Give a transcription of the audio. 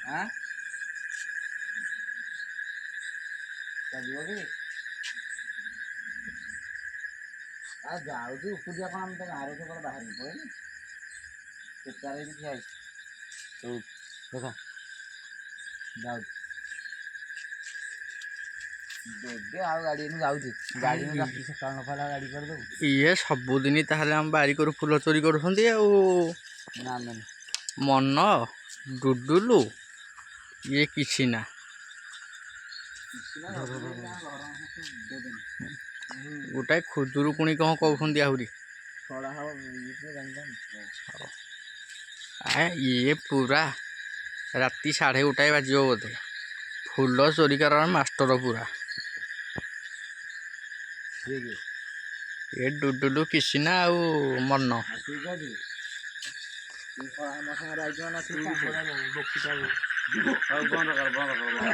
हाँ चलिए कि आ जाऊ तू पूजा कौन हम तो गाँव से पर बाहर निकले ना चुपचाप ही क्या तो देखो जाऊ देखे आ गाड़ी में जाऊ गाड़ी में रात सकाल न फला गाड़ी कर दो ये सबुदिन ताहले हम बारिकर फुल चोरी करुँच ना ना मन डुडुलु ये किसी ना गोटाए खुदुरुकुणी कौन कहते आहरी ये पूरा राति 1:30 बाज बोधे फुल चोरी कर मास्टर पूरा ये डुडुलु किसी ना मन बंद कर